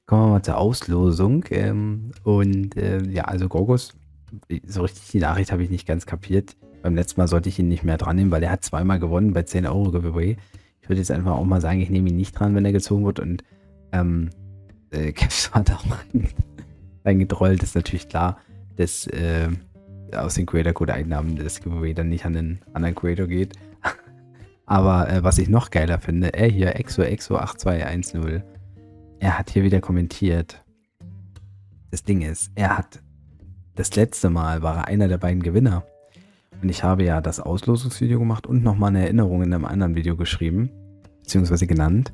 Kommen wir mal zur Auslosung. Ja, also Gorgos, so richtig die Nachricht habe ich nicht ganz kapiert. Beim letzten Mal sollte ich ihn nicht mehr dran nehmen, weil er hat zweimal gewonnen bei 10 Euro Giveaway. Ich würde jetzt einfach auch mal sagen, ich nehme ihn nicht dran, wenn er gezogen wird. Und Caps hat auch reingetrollt, ist natürlich klar, dass aus den Creator Code Einnahmen das Giveaway dann nicht an den anderen Creator geht. Aber was ich noch geiler finde, er hier, Exo8210, er hat hier wieder kommentiert. Das Ding ist, das letzte Mal war er einer der beiden Gewinner. Und ich habe ja das Auslosungsvideo gemacht und nochmal eine Erinnerung in einem anderen Video geschrieben, beziehungsweise genannt.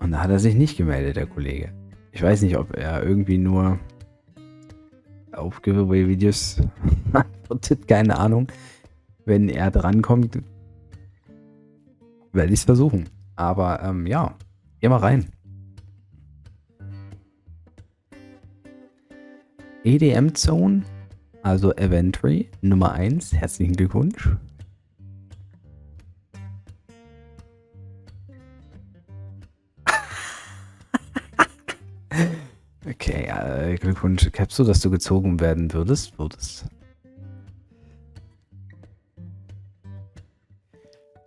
Und da hat er sich nicht gemeldet, der Kollege. Ich weiß nicht, ob er irgendwie nur auf Giveaway-Videos antwortet, keine Ahnung. Wenn er drankommt, werde ich es versuchen. Aber ja, geh mal rein. EDM Zone, also Eventry Nummer 1. Herzlichen Glückwunsch. Okay, Glückwunsch. Glaubst du, dass du gezogen werden würdest?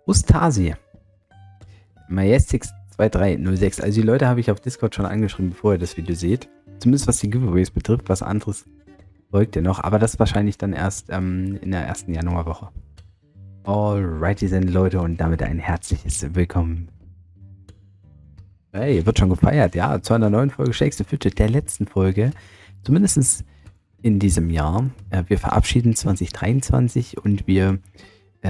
Ustasi. Majestix2306. Also die Leute habe ich auf Discord schon angeschrieben, bevor ihr das Video seht. Zumindest was die Giveaways betrifft. Was anderes folgt ja noch. Aber das wahrscheinlich dann erst in der ersten Januarwoche. Alrighty then, Leute. Und damit ein herzliches Willkommen. Hey, wird schon gefeiert. Ja, zu einer neuen Folge Shakes the Fidget, der letzten Folge. Zumindest in diesem Jahr. Wir verabschieden 2023 und wir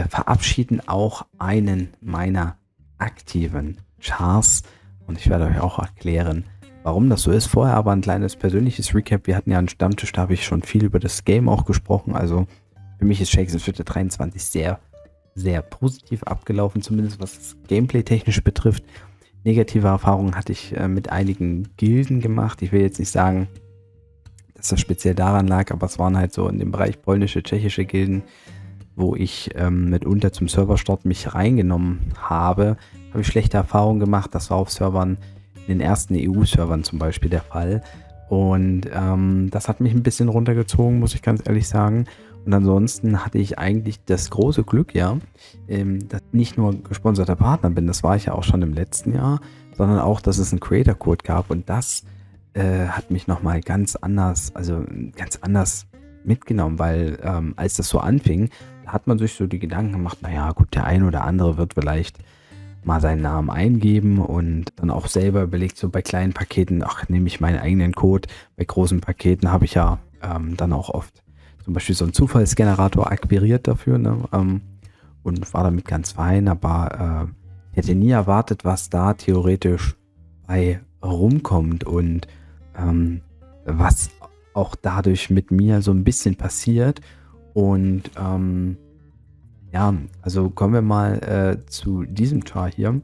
verabschieden auch einen meiner aktiven Chars. Und ich werde euch auch erklären, warum das so ist. Vorher aber ein kleines persönliches Recap. Wir hatten ja einen Stammtisch, da habe ich schon viel über das Game auch gesprochen. Also für mich ist Shakes the Fidget 23 sehr, sehr positiv abgelaufen, zumindest was das Gameplay technisch betrifft. Negative Erfahrungen hatte ich mit einigen Gilden gemacht. Ich will jetzt nicht sagen, dass das speziell daran lag, aber es waren halt so in dem Bereich polnische, tschechische Gilden, wo ich mitunter zum Serverstart mich reingenommen habe. Habe ich schlechte Erfahrungen gemacht. Das war auf Servern, in den ersten EU-Servern zum Beispiel der Fall. Und das hat mich ein bisschen runtergezogen, muss ich ganz ehrlich sagen. Und ansonsten hatte ich eigentlich das große Glück, ja, dass ich nicht nur gesponserter Partner bin, das war ich ja auch schon im letzten Jahr, sondern auch, dass es einen Creator-Code gab. Und das hat mich nochmal ganz anders mitgenommen, weil als das so anfing, da hat man sich so die Gedanken gemacht, naja gut, der ein oder andere wird vielleicht mal seinen Namen eingeben und dann auch selber überlegt, so bei kleinen Paketen, ach, nehme ich meinen eigenen Code. Bei großen Paketen habe ich ja dann auch oft zum Beispiel so einen Zufallsgenerator akquiriert dafür, ne? Und war damit ganz fein, aber ich hätte nie erwartet, was da theoretisch bei rumkommt und was auch dadurch mit mir so ein bisschen passiert. Und ja, also kommen wir mal zu diesem Char hier.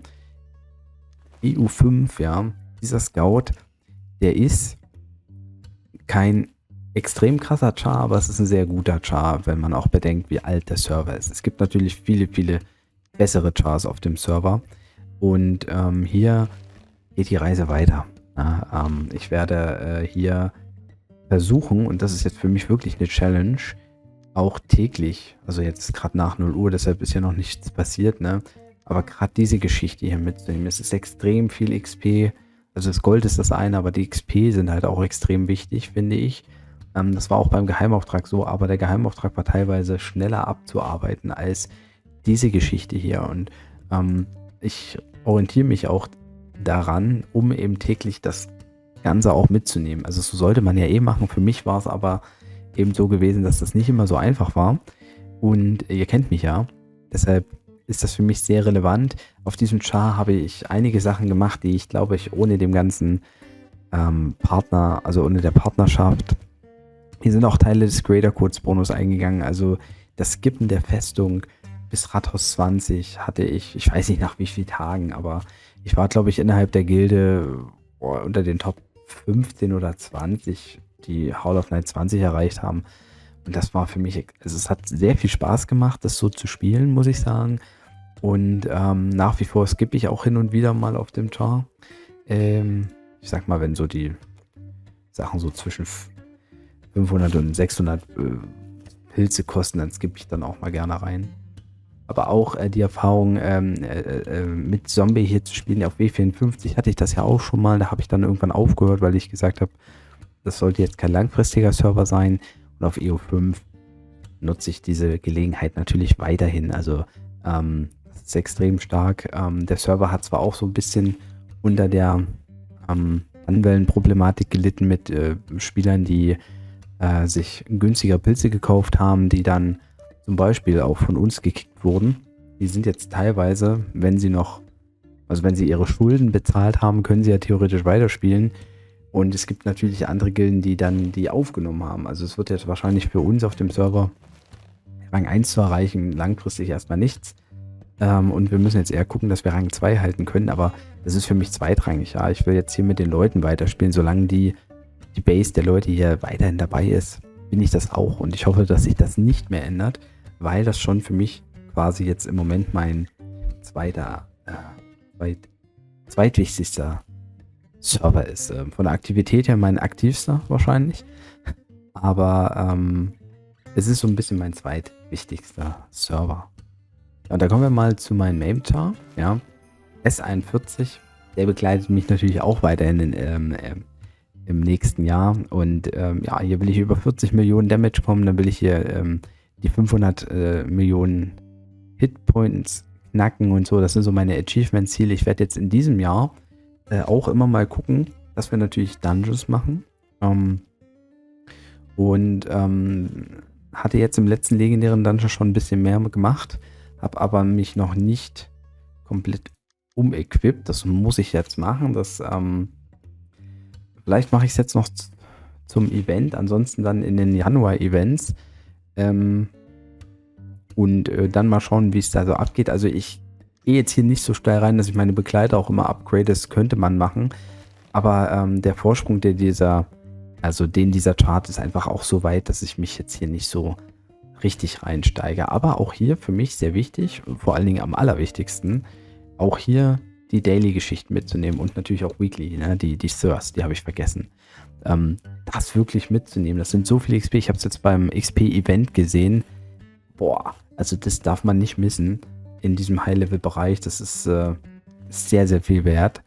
EU5, ja, dieser Scout, der ist kein extrem krasser Char, aber es ist ein sehr guter Char, wenn man auch bedenkt, wie alt der Server ist. Es gibt natürlich viele, viele bessere Chars auf dem Server. Und hier geht die Reise weiter. Ja, ich werde hier versuchen, und das ist jetzt für mich wirklich eine Challenge, auch täglich, also jetzt gerade nach 0 Uhr, deshalb ist ja noch nichts passiert, ne? Aber gerade diese Geschichte hier mitzunehmen, es ist extrem viel XP. Also das Gold ist das eine, aber die XP sind halt auch extrem wichtig, finde ich. Das war auch beim Geheimauftrag so, aber der Geheimauftrag war teilweise schneller abzuarbeiten als diese Geschichte hier. Und ich orientiere mich auch daran, um eben täglich das Ganze auch mitzunehmen. Also so sollte man ja eh machen. Für mich war es aber eben so gewesen, dass das nicht immer so einfach war. Und ihr kennt mich ja. Deshalb ist das für mich sehr relevant. Auf diesem Char habe ich einige Sachen gemacht, die ich, glaube ich, ohne dem ganzen Partner, also ohne der Partnerschaft, hier sind auch Teile des Creator Codes Bonus eingegangen. Also das Skippen der Festung bis Rathaus 20 hatte ich weiß nicht nach wie vielen Tagen, aber ich war, glaube ich, innerhalb der Gilde unter den Top 15 oder 20, die Howl of Night 20 erreicht haben. Und das war für mich, also es hat sehr viel Spaß gemacht, das so zu spielen, muss ich sagen. Und nach wie vor skippe ich auch hin und wieder mal auf dem Char. ich sag mal, wenn so die Sachen so zwischen 500 und 600 Pilze kosten, dann skippe ich dann auch mal gerne rein. Aber auch die Erfahrung mit Zombie hier zu spielen, auf W54 hatte ich das ja auch schon mal. Da habe ich dann irgendwann aufgehört, weil ich gesagt habe, das sollte jetzt kein langfristiger Server sein. Und auf EO5 nutze ich diese Gelegenheit natürlich weiterhin. Also das ist extrem stark. Der Server hat zwar auch so ein bisschen unter der Anwellenproblematik gelitten mit Spielern, die sich günstiger Pilze gekauft haben, die dann zum Beispiel auch von uns gekickt wurden. Die sind jetzt teilweise, wenn sie ihre Schulden bezahlt haben, können sie ja theoretisch weiterspielen. Und es gibt natürlich andere Gilden, die dann die aufgenommen haben. Also es wird jetzt wahrscheinlich für uns auf dem Server Rang 1 zu erreichen, langfristig erstmal nichts. Und wir müssen jetzt eher gucken, dass wir Rang 2 halten können. Aber das ist für mich zweitrangig. Ja, ich will jetzt hier mit den Leuten weiterspielen, solange die Base der Leute hier weiterhin dabei ist, bin ich das auch. Und ich hoffe, dass sich das nicht mehr ändert, weil das schon für mich quasi jetzt im Moment mein zweitwichtigster Server ist. Von der Aktivität her mein aktivster wahrscheinlich. Aber es ist so ein bisschen mein zweitwichtigster Server. Ja, und da kommen wir mal zu meinem Mame-Char. Ja. S41, der begleitet mich natürlich auch weiterhin im nächsten Jahr. Und hier will ich über 40 Millionen Damage kommen. Dann will ich hier die 500 Millionen Hitpoints knacken und so. Das sind so meine Achievement-Ziele. Ich werde jetzt in diesem Jahr auch immer mal gucken, dass wir natürlich Dungeons machen. Hatte jetzt im letzten legendären Dungeon schon ein bisschen mehr gemacht. Habe aber mich noch nicht komplett umequipped. Das muss ich jetzt machen. Vielleicht mache ich es jetzt noch zum Event, ansonsten dann in den Januar-Events. Dann mal schauen, wie es da so abgeht. Also ich gehe jetzt hier nicht so steil rein, dass ich meine Begleiter auch immer upgrade. Das könnte man machen. Aber der Vorsprung, den dieser Chart ist einfach auch so weit, dass ich mich jetzt hier nicht so richtig reinsteige. Aber auch hier für mich sehr wichtig, vor allen Dingen am allerwichtigsten, auch hier die Daily-Geschichten mitzunehmen und natürlich auch Weekly, ne? Die Thirst, die habe ich vergessen. Das wirklich mitzunehmen, das sind so viele XP, ich habe es jetzt beim XP-Event gesehen, also das darf man nicht missen in diesem High-Level-Bereich, das ist sehr, sehr viel wert.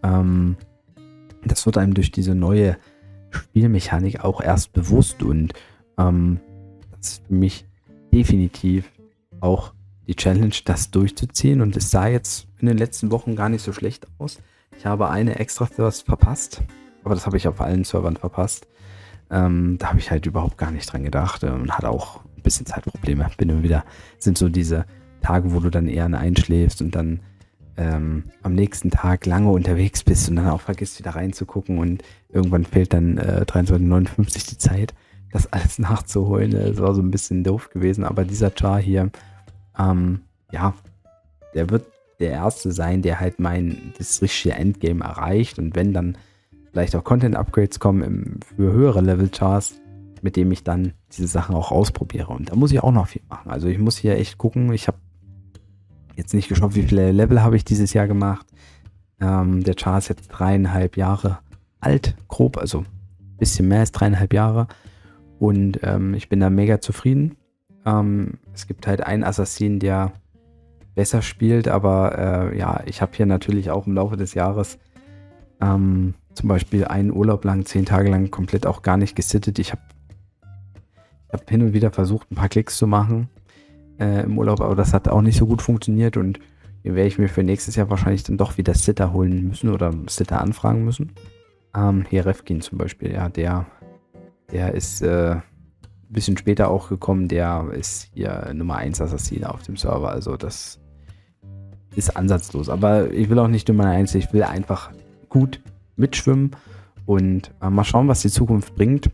Das wird einem durch diese neue Spielmechanik auch erst bewusst und das ist für mich definitiv auch die Challenge, das durchzuziehen, und es sah jetzt in den letzten Wochen gar nicht so schlecht aus. Ich habe eine extra Thirst verpasst, aber das habe ich auf allen Servern verpasst. Da habe ich halt überhaupt gar nicht dran gedacht und hatte auch ein bisschen Zeitprobleme. Sind so diese Tage, wo du dann eher einschläfst und dann am nächsten Tag lange unterwegs bist und dann auch vergisst wieder reinzugucken und irgendwann fehlt dann 23:59 die Zeit, das alles nachzuholen. Das war so ein bisschen doof gewesen, aber dieser Char hier, der wird der erste sein, der halt das richtige Endgame erreicht, und wenn dann vielleicht auch Content-Upgrades kommen für höhere Level-Chars, mit dem ich dann diese Sachen auch ausprobiere, und da muss ich auch noch viel machen. Also ich muss hier echt gucken, ich habe jetzt nicht geschaut, wie viele Level habe ich dieses Jahr gemacht. Der Char ist jetzt 3,5 Jahre alt, grob, also ein bisschen mehr als 3,5 Jahre, und ich bin da mega zufrieden. Es gibt halt einen Assassin, der besser spielt, aber ich habe hier natürlich auch im Laufe des Jahres zum Beispiel einen Urlaub lang, 10 Tage lang komplett auch gar nicht gesittet. Ich habe hin und wieder versucht, ein paar Klicks zu machen im Urlaub, aber das hat auch nicht so gut funktioniert, und hier werde ich mir für nächstes Jahr wahrscheinlich dann doch wieder Sitter holen müssen oder Sitter anfragen müssen. Hier Refkin zum Beispiel, ja, der ist bisschen später auch gekommen, der ist hier Nummer 1 Assassin auf dem Server, also das ist ansatzlos, aber ich will auch nicht Nummer 1, ich will einfach gut mitschwimmen und mal schauen, was die Zukunft bringt,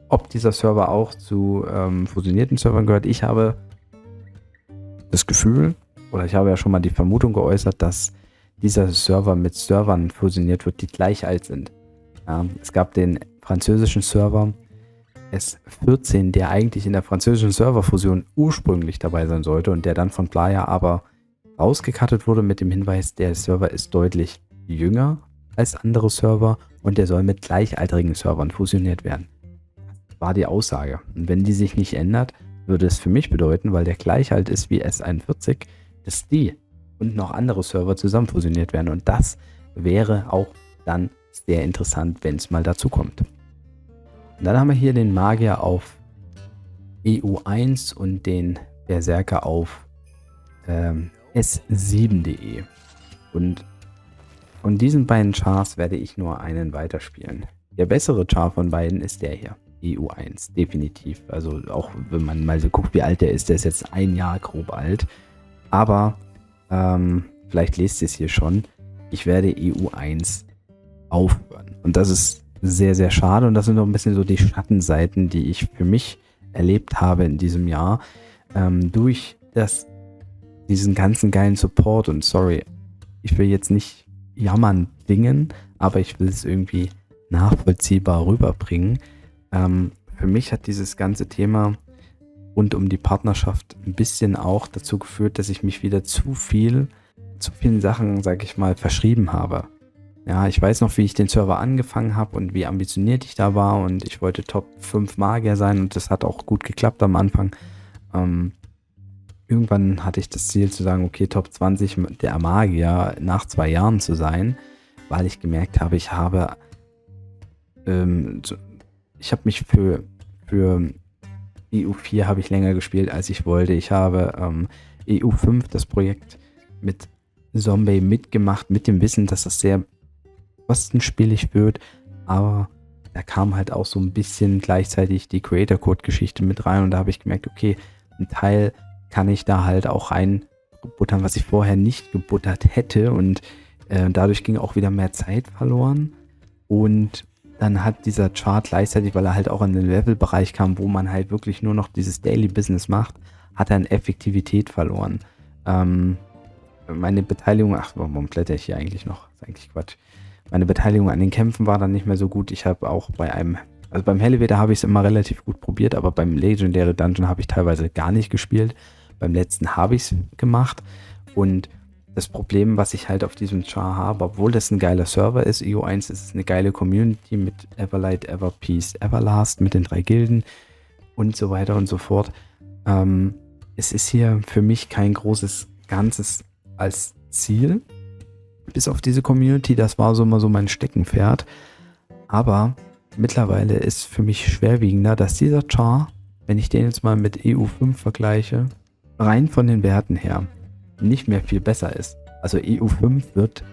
ob dieser Server auch zu fusionierten Servern gehört. Ich habe das Gefühl, oder ich habe ja schon mal die Vermutung geäußert, dass dieser Server mit Servern fusioniert wird, die gleich alt sind. Es gab den französischen Server S14, der eigentlich in der französischen Serverfusion ursprünglich dabei sein sollte und der dann von Playa aber rausgekattet wurde mit dem Hinweis, der Server ist deutlich jünger als andere Server und der soll mit gleichaltrigen Servern fusioniert werden. Das war die Aussage. Und wenn die sich nicht ändert, würde es für mich bedeuten, weil der Gleichhalt ist wie S41, dass die und noch andere Server zusammen fusioniert werden. Und das wäre auch dann sehr interessant, wenn es mal dazu kommt. Und dann haben wir hier den Magier auf EU1 und den Berserker auf S7.de. Und von diesen beiden Chars werde ich nur einen weiterspielen. Der bessere Char von beiden ist der hier, EU1, definitiv. Also auch wenn man mal so guckt, wie alt der ist jetzt 1 Jahr grob alt. Aber vielleicht lest ihr es hier schon, ich werde EU1 aufhören. Und das ist sehr, sehr schade und das sind noch ein bisschen so die Schattenseiten, die ich für mich erlebt habe in diesem Jahr. Durch diesen ganzen geilen Support und sorry, ich will jetzt nicht jammern dingen, aber ich will es irgendwie nachvollziehbar rüberbringen. Für mich hat dieses ganze Thema rund um die Partnerschaft ein bisschen auch dazu geführt, dass ich mich wieder zu vielen Sachen, sag ich mal, verschrieben habe. Ja, ich weiß noch, wie ich den Server angefangen habe und wie ambitioniert ich da war und ich wollte Top 5 Magier sein und das hat auch gut geklappt am Anfang. Irgendwann hatte ich das Ziel zu sagen, okay, Top 20 der Magier nach 2 Jahren zu sein, weil ich gemerkt habe, ich habe mich für EU4 habe ich länger gespielt, als ich wollte. Ich habe EU5, das Projekt mit Zombie mitgemacht, mit dem Wissen, dass das sehr kostenspielig wird, aber da kam halt auch so ein bisschen gleichzeitig die Creator-Code-Geschichte mit rein und da habe ich gemerkt, okay, ein Teil kann ich da halt auch reinbuttern, was ich vorher nicht gebuttert hätte und dadurch ging auch wieder mehr Zeit verloren und dann hat dieser Chart gleichzeitig, weil er halt auch in den Levelbereich kam, wo man halt wirklich nur noch dieses Daily Business macht, hat er an Effektivität verloren. Meine Beteiligung, warum blätter ich hier eigentlich noch? Das ist eigentlich Quatsch. Meine Beteiligung an den Kämpfen war dann nicht mehr so gut. Ich habe auch beim Elevator habe ich es immer relativ gut probiert, aber beim Legendary Dungeon habe ich teilweise gar nicht gespielt. Beim letzten habe ich es gemacht und das Problem, was ich halt auf diesem Char habe, obwohl das ein geiler Server ist, EU1 ist es eine geile Community mit Everlight, Everpeace, Everlast, mit den 3 Gilden und so weiter und so fort. Es ist hier für mich kein großes Ganzes als Ziel, bis auf diese Community, das war so immer so mein Steckenpferd. Aber mittlerweile ist für mich schwerwiegender, dass dieser Char, wenn ich den jetzt mal mit EU5 vergleiche, rein von den Werten her nicht mehr viel besser ist. Also EU5 wird,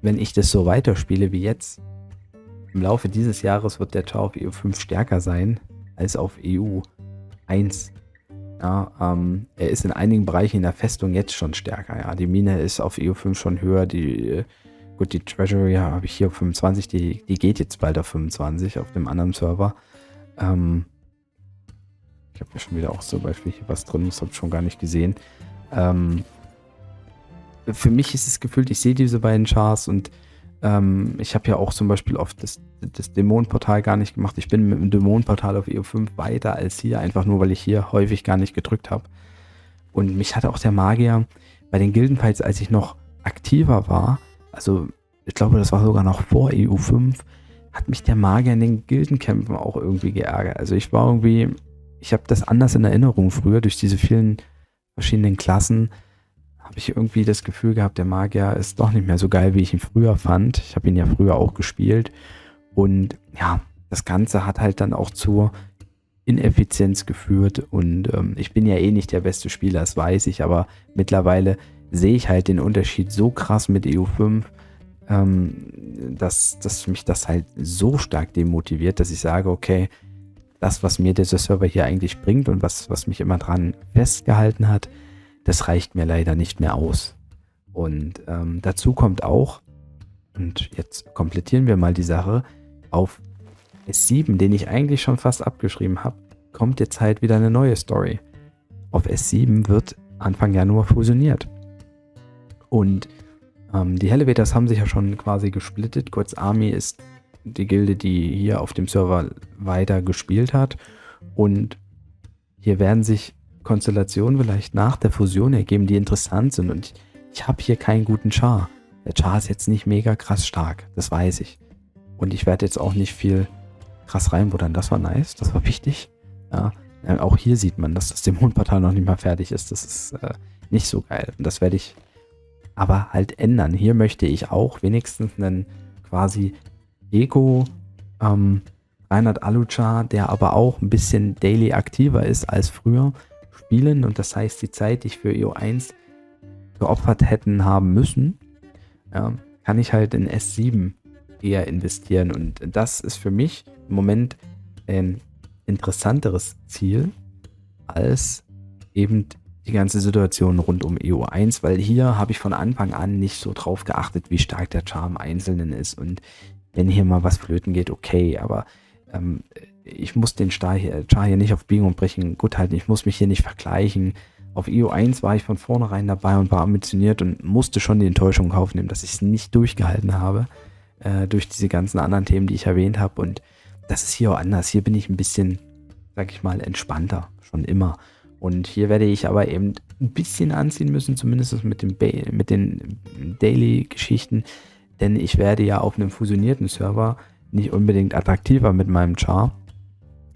wenn ich das so weiterspiele wie jetzt, im Laufe dieses Jahres wird der Char auf EU5 stärker sein als auf EU1. Ja, er ist in einigen Bereichen in der Festung jetzt schon stärker. Ja, die Mine ist auf EU5 schon höher. Die Treasury habe ich hier auf 25. Die geht jetzt bald auf 25 auf dem anderen Server. Ich habe ja schon wieder auch zum Beispiel hier was drin. Das habe ich schon gar nicht gesehen. Für mich ist es gefühlt, ich sehe diese beiden Chars und ich habe ja auch zum Beispiel oft das Dämonenportal gar nicht gemacht. Ich bin mit dem Dämonenportal auf EU5 weiter als hier, einfach nur, weil ich hier häufig gar nicht gedrückt habe. Und mich hatte auch der Magier bei den Gildenfights, als ich noch aktiver war, also ich glaube, das war sogar noch vor EU5, hat mich der Magier in den Gildenkämpfen auch irgendwie geärgert. Also ich habe das anders in Erinnerung früher, durch diese vielen verschiedenen Klassen, habe ich irgendwie das Gefühl gehabt, der Magier ist doch nicht mehr so geil, wie ich ihn früher fand. Ich habe ihn ja früher auch gespielt. Und ja, das Ganze hat halt dann auch zur Ineffizienz geführt. Und ich bin ja eh nicht der beste Spieler, das weiß ich. Aber mittlerweile sehe ich halt den Unterschied so krass mit EU5, dass mich das halt so stark demotiviert, dass ich sage, okay, das, was mir dieser Server hier eigentlich bringt und was mich immer dran festgehalten hat, das reicht mir leider nicht mehr aus. Und dazu kommt auch, und jetzt komplettieren wir mal die Sache, auf S7, den ich eigentlich schon fast abgeschrieben habe, kommt jetzt halt wieder eine neue Story. Auf S7 wird Anfang Januar fusioniert. Und die Elevators haben sich ja schon quasi gesplittet. Kurz Army ist die Gilde, die hier auf dem Server weiter gespielt hat. Und hier werden sich Konstellationen vielleicht nach der Fusion ergeben, die interessant sind. Und ich habe hier keinen guten Char. Der Char ist jetzt nicht mega krass stark, das weiß ich. Und ich werde jetzt auch nicht viel krass reinbuttern. Das war nice, das war wichtig. Ja, auch hier sieht man, dass das Dämonenportal noch nicht mal fertig ist. Das ist nicht so geil. Und das werde ich aber halt ändern. Hier möchte ich auch wenigstens einen quasi Eco Reinhard Aluchar, der aber auch ein bisschen daily aktiver ist als früher, spielen. Und das heißt, die Zeit, die ich für EO1 geopfert hätten haben müssen, kann ich halt in S7 eher investieren. Und das ist für mich im Moment ein interessanteres Ziel als eben die ganze Situation rund um EO1, weil hier habe ich von Anfang an nicht so drauf geachtet, wie stark der Char im Einzelnen ist. Und wenn hier mal was flöten geht, okay, aber ich muss den Char hier nicht auf Biegen und Brechen gut halten. Ich muss mich hier nicht vergleichen. Auf EO1 war ich von vornherein dabei und war ambitioniert und musste schon die Enttäuschung in Kauf nehmen, dass ich es nicht durchgehalten habe durch diese ganzen anderen Themen, die ich erwähnt habe. Und das ist hier auch anders. Hier bin ich ein bisschen, sag ich mal, entspannter, schon immer. Und hier werde ich aber eben ein bisschen anziehen müssen, zumindest mit den Daily-Geschichten, denn ich werde ja auf einem fusionierten Server nicht unbedingt attraktiver mit meinem Char.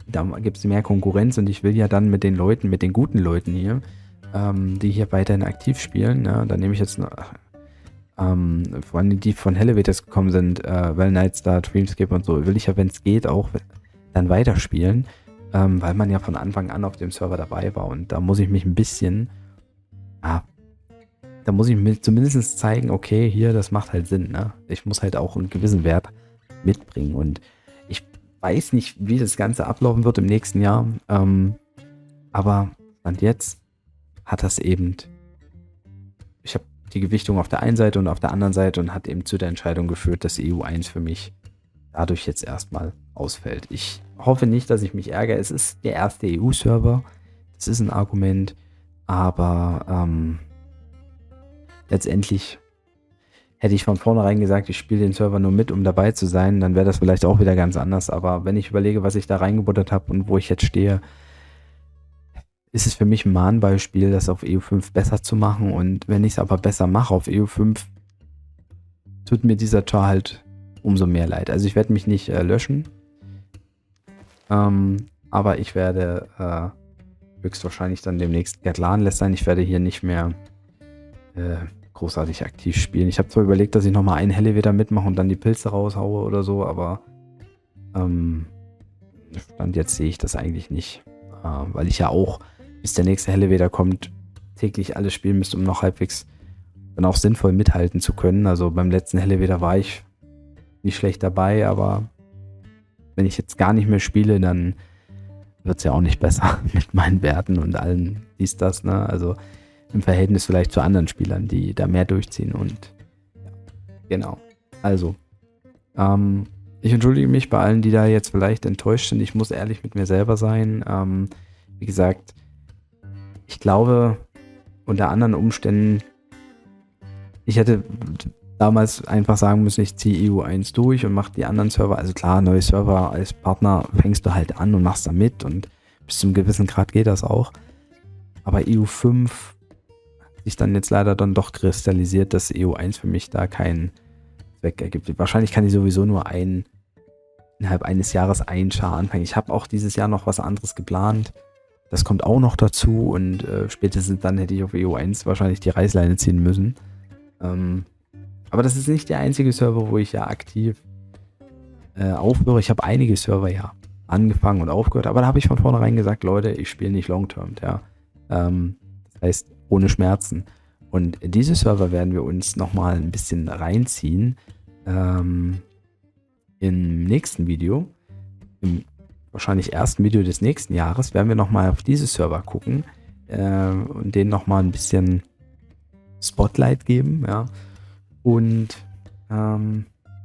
Da gibt es mehr Konkurrenz und ich will ja dann mit den Leuten, mit den guten Leuten hier, die hier weiterhin aktiv spielen, da nehme ich jetzt vor allem die von Elevators gekommen sind, Well Nightstar, Dreamscape und so, will ich ja, wenn es geht, auch dann weiterspielen, weil man ja von Anfang an auf dem Server dabei war und da muss ich mich ein bisschen, da muss ich mir zumindest zeigen, okay, hier, das macht halt Sinn, ne? Ich muss halt auch einen gewissen Wert mitbringen und ich weiß nicht, wie das Ganze ablaufen wird im nächsten Jahr, aber Stand jetzt hat das eben, ich habe die Gewichtung auf der einen Seite und auf der anderen Seite und hat eben zu der Entscheidung geführt, dass EU1 für mich dadurch jetzt erstmal ausfällt. Ich hoffe nicht, dass ich mich ärgere. Es ist der erste EU-Server. Das ist ein Argument. Aber letztendlich hätte ich von vornherein gesagt, ich spiele den Server nur mit, um dabei zu sein, dann wäre das vielleicht auch wieder ganz anders. Aber wenn ich überlege, was ich da reingebuttert habe und wo ich jetzt stehe, ist es für mich ein Mahnbeispiel, das auf EU5 besser zu machen. Und wenn ich es aber besser mache auf EU5, tut mir dieser Char halt umso mehr leid. Also ich werde mich nicht löschen, aber ich werde höchstwahrscheinlich dann demnächst Gatlan-less sein. Ich werde hier nicht mehr großartig aktiv spielen. Ich habe zwar überlegt, dass ich nochmal einen Elevator mitmache und dann die Pilze raushaue oder so, aber Stand jetzt sehe ich das eigentlich nicht, weil ich ja auch, bis der nächste Elevator kommt, täglich alles spielen müsste, um noch halbwegs dann auch sinnvoll mithalten zu können. Also beim letzten Elevator war ich nicht schlecht dabei, aber wenn ich jetzt gar nicht mehr spiele, dann wird es ja auch nicht besser mit meinen Werten und allen dies, das, ne? Also im Verhältnis vielleicht zu anderen Spielern, die da mehr durchziehen und ja, genau. Also, ich entschuldige mich bei allen, die da jetzt vielleicht enttäuscht sind. Ich muss ehrlich mit mir selber sein. Wie gesagt, ich glaube, unter anderen Umständen, ich hätte damals einfach sagen müssen, ich ziehe EU1 durch und mache die anderen Server. Also klar, neue Server als Partner fängst du halt an und machst da mit und bis zu einem gewissen Grad geht das auch. Aber EU5 hat sich dann jetzt leider dann doch kristallisiert, dass EU1 für mich da keinen Zweck ergibt. Wahrscheinlich kann ich sowieso nur innerhalb eines Jahres einen Char anfangen. Ich habe auch dieses Jahr noch was anderes geplant. Das kommt auch noch dazu und spätestens dann hätte ich auf EU1 wahrscheinlich die Reißleine ziehen müssen. Aber das ist nicht der einzige Server, wo ich ja aktiv aufhöre. Ich habe einige Server ja angefangen und aufgehört, aber da habe ich von vornherein gesagt, Leute, ich spiele nicht Long-Term. Ja. Das heißt, ohne Schmerzen. Und diese Server werden wir uns nochmal ein bisschen reinziehen im nächsten Video. Im wahrscheinlich ersten Video des nächsten Jahres werden wir nochmal auf diese Server gucken und denen nochmal ein bisschen Spotlight geben. Ja. Und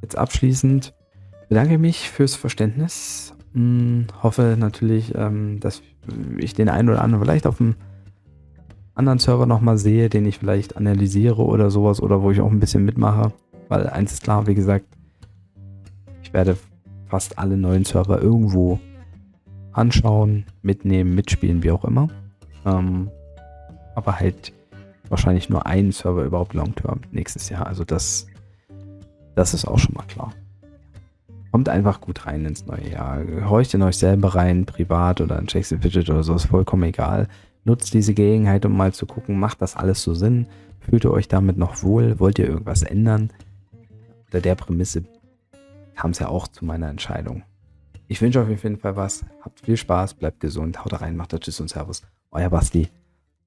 jetzt abschließend bedanke ich mich fürs Verständnis. Hoffe natürlich, dass ich den einen oder anderen vielleicht auf einem anderen Server nochmal sehe, den ich vielleicht analysiere oder sowas oder wo ich auch ein bisschen mitmache. Weil eins ist klar, wie gesagt, ich werde fast alle neuen Server irgendwo anschauen, mitnehmen, mitspielen, wie auch immer. Aber halt wahrscheinlich nur einen Server überhaupt Long-Term nächstes Jahr. Also das Das ist auch schon mal klar. Kommt einfach gut rein ins neue Jahr. Horcht in euch selber rein, privat oder in Shakes Fidget oder so, ist vollkommen egal. Nutzt diese Gelegenheit, um mal zu gucken, macht das alles so Sinn? Fühlt ihr euch damit noch wohl? Wollt ihr irgendwas ändern? Unter der Prämisse kam es ja auch zu meiner Entscheidung. Ich wünsche euch auf jeden Fall was. Habt viel Spaß, bleibt gesund, haut rein, macht Tschüss und Servus. Euer Basti.